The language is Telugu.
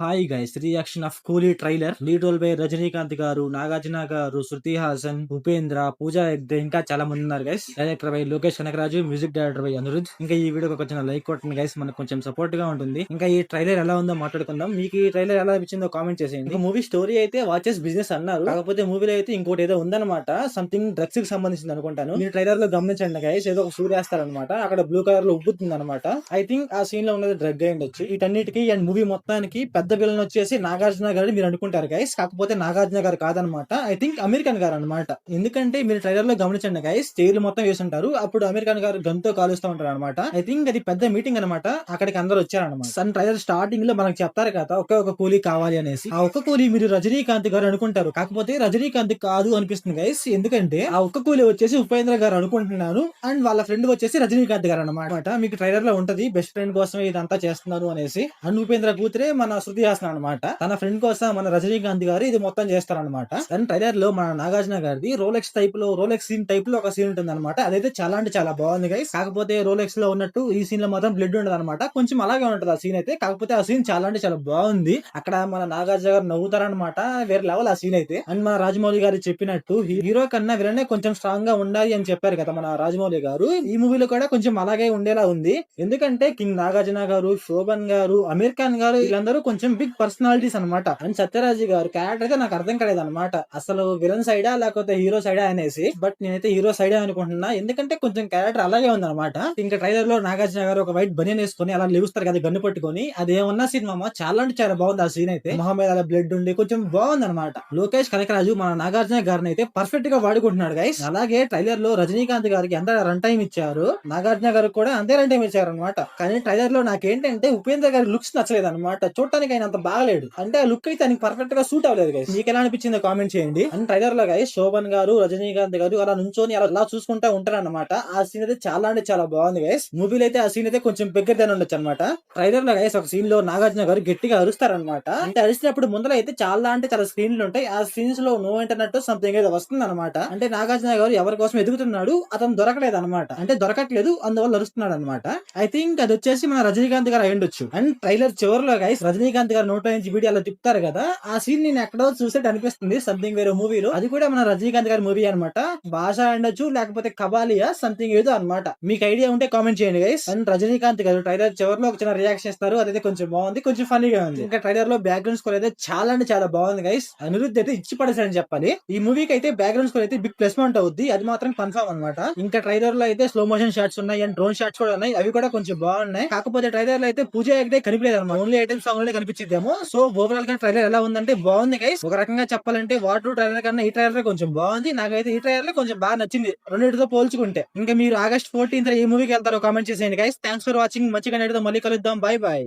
Hi guys, reaction of Coolie trailer. Lead role by Rajinikanth garu, Nagarjuna గారు, శృతి హాసన్, ఉపేంద్ర, పూజా హెగ్డే, ఇంకా చాలా మంది ఉన్నారు guys. Director by Lokesh Kanagaraj, music director by Anirudh. ఇంకా ఈ వీడియోకి కొంచెం లైక్ కొట్టండి గైస్, మనకు కొంచెం సపోర్ట్ గా ఉంటుంది. ఇంకా ఈ ట్రైలర్ ఎలా ఉందో మాట్లాడుకుందాం. మీకు ఈ ట్రైలర్ ఎలా అనిపించిందో కామెంట్ చేసేయండి. ఇంకా మూవీ స్టోరీ అయితే వాచెస్ బిజినెస్ అన్నారు, కాకపోతే మూవీలో అయితే ఇంకోటి ఏదో ఉందన్నమాట. సంథింగ్ డ్రగ్స్ కి సంబంధించింది అనుకుంటాను. మీరు ట్రైలర్ లో గమనించండి గైస్, ఏదో ఒక సూర్యాస్తారనమాట, అక్కడ బ్లూ కలర్ లో ఉబ్బుతుంది అనమాట. ఐ థింక్ ఆ సీన్ లో ఉన్నది డ్రగ్ అయి ఉండొచ్చు. వీటన్నిటికీ అండ్ మూవీ మొత్తానికి పెద్ద విలన్ వచ్చేసి నాగార్జున గారు మీరు అనుకుంటారు గైస్, కాకపోతే నాగార్జున గారు కాదనమాట. ఐ థింక్ అమెరికన్ గారు అనమాట. ఎందుకంటే మీరు ట్రైలర్ లో గమనించండి గైస్, చైర్లు మొత్తం వేసుంటారు, అప్పుడు అమెరికన్ గారు గన్తో కాలుస్తూ ఉంటారు అనమాట. ఐ థింక్ అది పెద్ద మీటింగ్ అనమాట, అక్కడికి అందరు వచ్చారనమాట. సన్ ట్రైలర్ స్టార్టింగ్ లో మనకు చెప్తారు కదా ఒక కూలీ కావాలి అనేసి. ఆ ఒక్క కూలీ మీరు రజనీకాంత్ గారు అనుకుంటారు, కాకపోతే రజనీకాంత్ కాదు అనిపిస్తుంది గైస్. ఎందుకంటే ఆ ఒక్క కూలీ వచ్చేసి ఉపేంద్ర గారు అనుకుంటున్నాను, అండ్ వాళ్ళ ఫ్రెండ్ వచ్చేసి రజనీకాంత్ గారు అనమాట. మీకు ట్రైలర్ లో ఉంటది బెస్ట్ ఫ్రెండ్ కోసం ఇదంతా చేస్తున్నారు అనేసి. అండ్ ఉపేంద్ర కూతురే మన శృతి హాసన్ అనమాట. తన ఫ్రెండ్ కోసం మన రజనీకాంత్ గారు ఇది మొత్తం చేస్తారనమాట. అండ్ ట్రైలర్ లో మన నాగార్జున గారిది రోలెక్స్ సీన్ టైప్ లో ఒక సీన్ ఉంటుంది అనమాట. అదైతే చాలా అంటే చాలా బాగుంది గైస్. కాకపోతే రోలెక్స్ లో ఉన్నట్టు ఈ సీన్ లో మాత్రం బ్లడ్ ఉండదు అనమాట. కొంచెం అలాగే ఉంటది ఆ సీన్ అయితే, కాకపోతే ఆ సీన్ చాలా అంటే చాలా బాగుంది. అక్కడ మన నాగార్జున గారు నవ్వుతారనమాట, వేరే లెవెల్ ఆ సీన్ అయితే. అండ్ మన రాజమౌళి గారు చెప్పినట్టు హీరో కన్నా విలనే కొంచెం స్ట్రాంగ్ గా ఉండాలి అని చెప్పారు కదా మన రాజమౌళి గారు. ఈ మూవీలో కూడా కొంచెం అలాగే ఉండేలా ఉంది. ఎందుకంటే కింగ్ నాగార్జున గారు, శోభన్ గారు, అమీర్ ఖాన్ గారు వీళ్ళందరూ కొంచెం బిగ్ పర్సనాలిటీస్ అనమాట. అండ్ సత్యరాజ్ గారు క్యారెక్టర్ అయితే నాకు అర్థం కాలేదు అనమాట, అసలు విలన్ సైడా లేకపోతే హీరో సైడా అనేసి. బట్ నేనైతే హీరో సైడే అనుకుంటున్నా, ఎందుకంటే కొంచెం క్యారెక్టర్ అలాగే ఉంది అనమాట. ఇంకా ట్రైలర్ లో నాగార్జున గారు ఒక వైట్ బనియన్ వేసుకొని అలా లేవుస్తారు కదా గన్ను పట్టుకొని, అదేమన్నా సీన్ మామ చాలా అంటే చాలా బాగుంది ఆ సీన్ అయితే. మొహమ్మద్ అలా బ్లడ్ ఉండి కొంచెం బాగుంది అనమాట. లోకేష్ కనకరాజు మన నాగార్జున గారిని అయితే పర్ఫెక్ట్ గా వాడుకుంటున్నాడు గైస్. అలాగే ట్రైలర్ లో రజనీకాంత్ గారికి ఎంత రన్ టైం ఇచ్చారు, నాగార్జున గారికి కూడా అంతే రన్ టైం ఇచ్చారు అనమాట. కానీ ట్రైలర్ లో నాకేంటంటే ఉపేంద్ర గారి లుక్స్ నచ్చలేదు అనమాట. చూడటానికి ఆయన అంత బాగలేడు, అంటే ఆ లుక్ అయితే ఆయనకి పర్ఫెక్ట్ గా సూట్ అవ్వలేదు గైస్. మీకు ఎలా అనిపించిందో కామెంట్ చేయండి. అండ్ ట్రైలర్ లో గైస్ శోభన్ గారు, రజనీకాంత్ గారు అలా నుంచొని అలా చూసుకుంటా ఉంటారు అనమాట. ఆ సీన్ అయితే చాలా అంటే చాలా బాగుంది గైస్. మూవీలో అయితే ఆ సీన్ అయితే కొంచెం దగ్గరగానే ఉండొచ్చు అనమాట. ట్రైలర్ లో గైస్ ఒక సీన్ లో నాగార్జున గారు గట్టిగా అరుస్తారనమాట. అంటే అరిచినప్పుడు ముందర అయితే చాలా అంటే చాలా స్క్రీన్లు ఉంటాయి. ఆ సీన్స్ లో నో ఇంటర్నెట్ సంథింగ్ ఏదో వస్తుంది అనమాట. అంటే నాగార్జున గారు ఎవరి కోసం ఎదుగుతున్నాడు, అతను దొరకలేదు అనమాట. అంటే దొరకట్లేదు, అందువల్ల అరుస్తున్నాడు అనమాట. ఐ థింక్ అది వచ్చేసి మన రజనీకాంత్ గారు అయ్యుండొచ్చు. అండ్ ట్రైలర్ చివరిలో గైస్ రజనీకాంత్ గారు నోట్లో నుంచి వీడియోలో తిప్పుతారు కదా, ఆ సీన్ నేను ఎక్కడో చూసేట్టు అనిపిస్తుంది సంథింగ్ వేరే మూవీలో. అది కూడా మన రజనీకాంత్ గారి మూవీ అనమాట. భాష ఉండొచ్చు, లేకపోతే కబాలియా సంథింగ్ ఏదో అనమాట. మీకు ఐడియా ఉంటే కామెంట్ చేయండి గైస్. అండ్ రజనీకాంత్ గారు ట్రైలర్ చివరిలో ఒక చిన్న రియాక్షన్ ఇస్తారు, అదైతే కొంచెం బాగుంది, కొంచెం ఫన్నీగా ఉంది. ఇంకా ట్రైలర్ లో బ్యాక్గ్రౌండ్ స్కోర్ అయితే చాలా అంటే చాలా బాగుంది గైస్. అనిరుద్ధ్ అయితే ఇచ్చి పడేసారని చెప్పాలి. ఈ మూవీకి అయితే బ్యాక్గ్రౌండ్ స్కోర్ అయితే బిగ్ ప్లస్ పాయింట్ అవుద్ది, అది మాత్రం కన్ఫర్మ్ అనమాట. ఇంకా ట్రైలర్ లో అయితే స్లో మోషన్ షాట్స్ ఉన్నాయి అండ్ డ్రోన్ షాట్స్ కూడా ఉన్నాయి, అవి కూడా కొంచెం బాగున్నాయి. కాకపోతే ట్రైలర్ లో అయితే పూజ హెగ్డే కనిపించలేదు అనమాట, ఓన్లీ ఐటమ్ సాంగ్ లోనే కనిపించిద్దాము. సో ఓవరాల్ గా ట్రైలర్ ఎలా ఉందంటే బాగుంది గైస్. ఒక రకంగా చెప్పాలంటే వాటర్ ట్రైలర్ కన్నా ఈ ట్రైలర్ కొంచెం బాగుంది. నాకైతే ఈ ట్రైలర్ కొంచెం బాగా నచ్చింది రెండింటితో పోల్చుకుంటే. ఇంకా మీరు ఆగస్ట్ 14 ఈ మూవీకి వెళ్తారో కామెంట్ చేసేయండి గైస్. Thanks for watching. మంచిగా మళ్ళీ కలుద్దాం. By by.